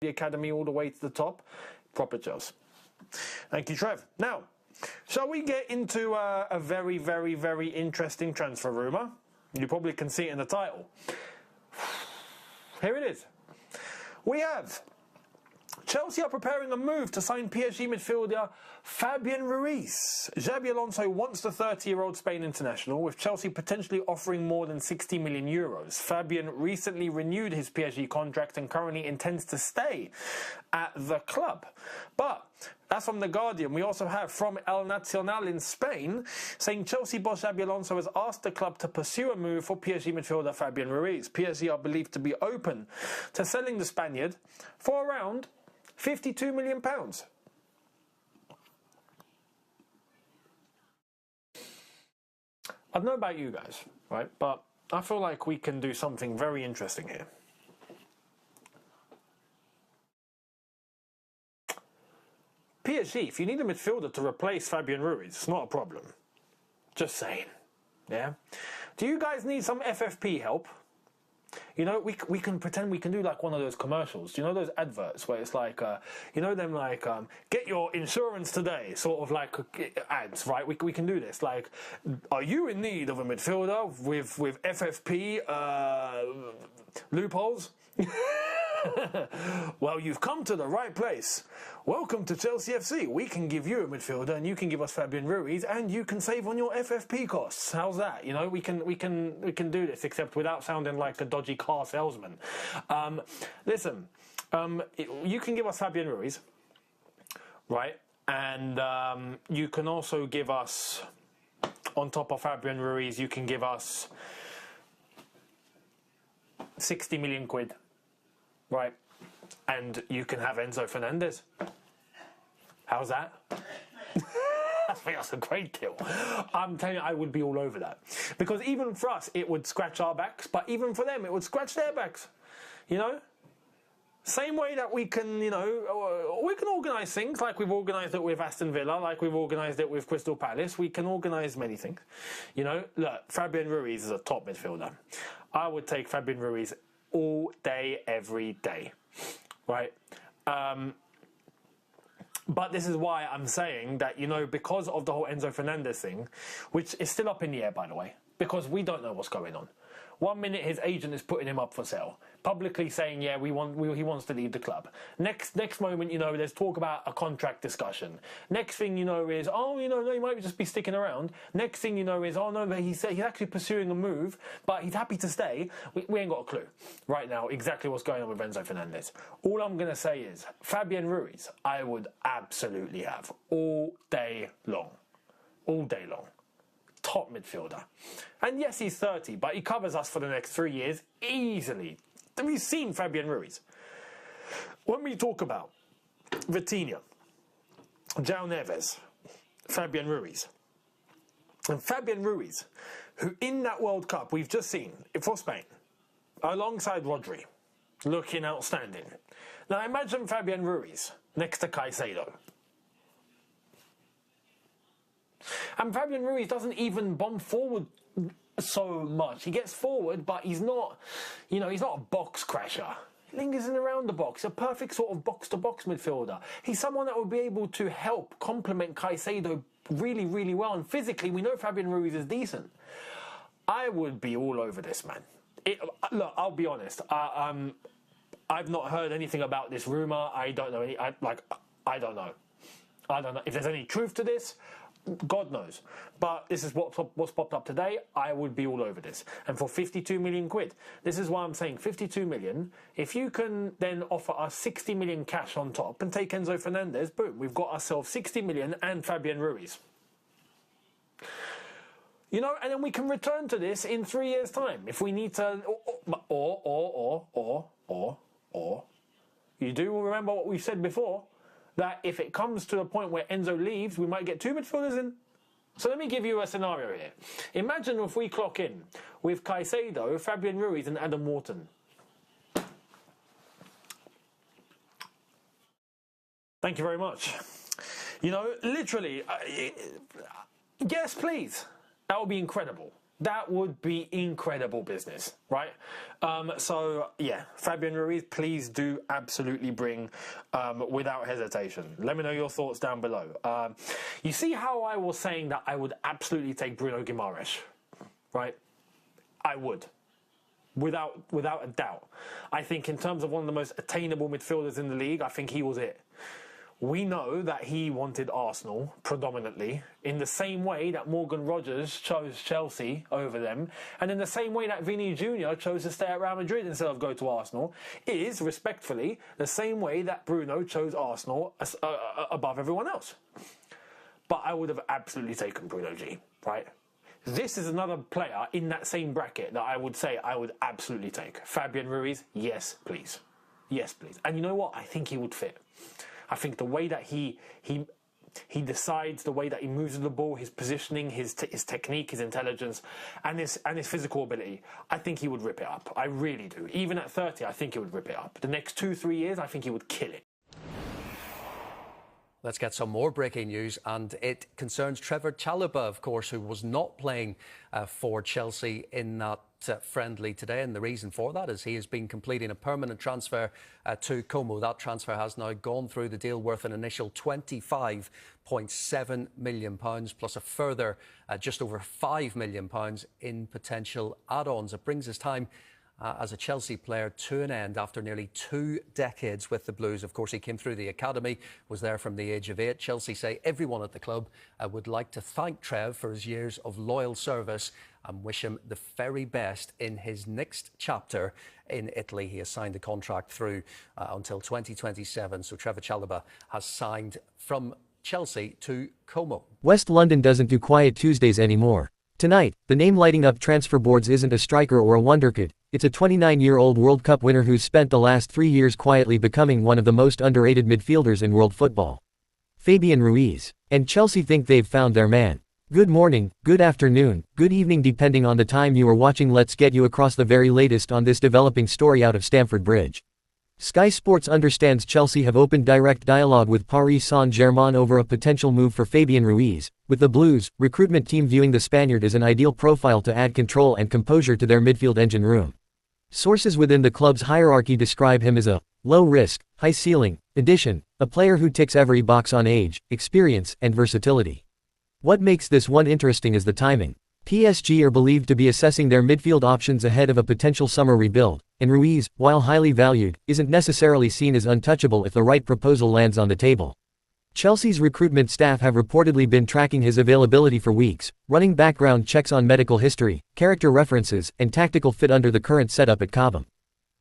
the academy all the way to the top. Proper Chelsea. Thank you, Trev. Now, shall we get into a very, very, very interesting transfer rumour? You probably can see it in the title. Here it is. We have Chelsea are preparing a move to sign PSG midfielder Fabian Ruiz. Xabi Alonso wants the 30-year-old Spain international, with Chelsea potentially offering more than 60 million euros. Fabian recently renewed his PSG contract and currently intends to stay at the club. But that's from The Guardian. We also have from El Nacional in Spain saying Chelsea boss Xabi Alonso has asked the club to pursue a move for PSG midfielder Fabian Ruiz. PSG are believed to be open to selling the Spaniard for around £52 million. I don't know about you guys, right? But I feel like we can do something very interesting here. PSG, if you need a midfielder to replace Fabian Ruiz, it's not a problem. Just saying. Yeah? Do you guys need some FFP help? You know, we can pretend we can do like one of those commercials. Do you know those adverts where it's like, you know them like, get your insurance today, sort of like ads, right? We can do this. Like, are you in need of a midfielder with FFP loopholes? Well, you've come to the right place. Welcome to Chelsea FC. We can give you a midfielder and you can give us Fabian Ruiz and you can save on your FFP costs. How's that? You know, we can do this, except without sounding like a dodgy car salesman. Listen, you can give us Fabian Ruiz, right? And you can also give us, on top of Fabian Ruiz, you can give us 60 million quid. Right, and you can have Enzo Fernandez. How's that? I think that's a great deal. I'm telling you, I would be all over that. Because even for us, it would scratch our backs, but even for them, it would scratch their backs. You know? Same way that we can, you know, we can organise things like we've organised it with Aston Villa, like we've organised it with Crystal Palace. We can organise many things. You know, look, Fabian Ruiz is a top midfielder. I would take Fabian Ruiz all day, every day, right? But this is why I'm saying that, you know, because of the whole Enzo Fernandez thing, which is still up in the air, by the way, because we don't know what's going on. 1 minute his agent is putting him up for sale, publicly saying, yeah, he wants to leave the club. Next moment, you know, there's talk about a contract discussion. Next thing you know is, oh, you know, no, he might just be sticking around. Next thing you know is, oh no, but he's actually pursuing a move, but he's happy to stay. We ain't got a clue right now exactly what's going on with Enzo Fernandez. All I'm going to say is, Fabian Ruiz, I would absolutely have all day long. All day long. Top midfielder. And yes, he's 30, but he covers us for the next 3 years easily. We've seen Fabian Ruiz. When we talk about Vitinha, João Neves, Fabian Ruiz, and Fabian Ruiz, who in that World Cup we've just seen for Spain, alongside Rodri, looking outstanding. Now imagine Fabian Ruiz next to Caicedo. And Fabian Ruiz doesn't even bomb forward so much. He gets forward, but he's not, you know, he's not a box crasher. He lingers in around the box. A perfect sort of box-to-box midfielder. He's someone that would be able to help complement Caicedo really, really well. And physically, we know Fabian Ruiz is decent. I would be all over this, man. Look, I'll be honest. I've not heard anything about this rumour. I don't know. I don't know. I don't know. If there's any truth to this, God knows. But this is what's popped up today. I would be all over this. And for 52 million quid, this is why I'm saying 52 million. If you can then offer us 60 million cash on top and take Enzo Fernandez, boom, we've got ourselves 60 million and Fabian Ruiz. You know, and then we can return to this in 3 years' time. If we need to, or, you do remember what we've said before, that if it comes to a point where Enzo leaves, we might get two midfielders in. So let me give you a scenario here. Imagine if we clock in with Caicedo, Fabian Ruiz and Adam Wharton. Thank you very much. You know, literally, yes, please. That would be incredible. That would be incredible business, right? So, yeah, Fabian Ruiz, please do absolutely bring without hesitation. Let me know your thoughts down below. You see how I was saying that I would absolutely take Bruno Guimaraes, right? I would. Without a doubt. I think in terms of one of the most attainable midfielders in the league, I think he was it. We know that he wanted Arsenal predominantly in the same way that Morgan Rogers chose Chelsea over them, and in the same way that Vini Jr. chose to stay at Real Madrid instead of go to Arsenal, is, respectfully, the same way that Bruno chose Arsenal above everyone else. But I would have absolutely taken Bruno G, right? This is another player in that same bracket that I would say I would absolutely take. Fabian Ruiz, yes, please. Yes, please. And you know what? I think he would fit. I think the way that he decides, the way that he moves the ball, his positioning, his technique, his intelligence, and his physical ability, I think he would rip it up. I really do. Even at 30, I think he would rip it up. The next 2-3 years, I think he would kill it. Let's get some more breaking news, and it concerns Trevoh Chalobah, of course, who was not playing for Chelsea in that friendly today, and the reason for that is he has been completing a permanent transfer to Como. That transfer has now gone through, the deal worth an initial £25.7 million, plus a further just over £5 million in potential add-ons. It brings his time as a Chelsea player to an end after nearly 2 decades with the Blues. Of course, he came through the academy, was there from the age of 8. Chelsea say everyone at the club would like to thank Trev for his years of loyal service and wish him the very best in his next chapter in Italy. He has signed a contract through until 2027, so Trevoh Chalobah has signed from Chelsea to Como. West London doesn't do quiet Tuesdays anymore. Tonight, the name lighting up transfer boards isn't a striker or a wonderkid. It's a 29-year-old World Cup winner who's spent the last 3 years quietly becoming one of the most underrated midfielders in world football. Fabian Ruiz. And Chelsea think they've found their man. Good morning, good afternoon, good evening depending on the time you are watching. Let's get you across the very latest on this developing story out of Stamford Bridge. Sky Sports understands Chelsea have opened direct dialogue with Paris Saint-Germain over a potential move for Fabian Ruiz, with the Blues' recruitment team viewing the Spaniard as an ideal profile to add control and composure to their midfield engine room. Sources within the club's hierarchy describe him as a low-risk, high-ceiling addition, a player who ticks every box on age, experience, and versatility. What makes this one interesting is the timing. PSG are believed to be assessing their midfield options ahead of a potential summer rebuild, and Ruiz, while highly valued, isn't necessarily seen as untouchable if the right proposal lands on the table. Chelsea's recruitment staff have reportedly been tracking his availability for weeks, running background checks on medical history, character references, and tactical fit under the current setup at Cobham.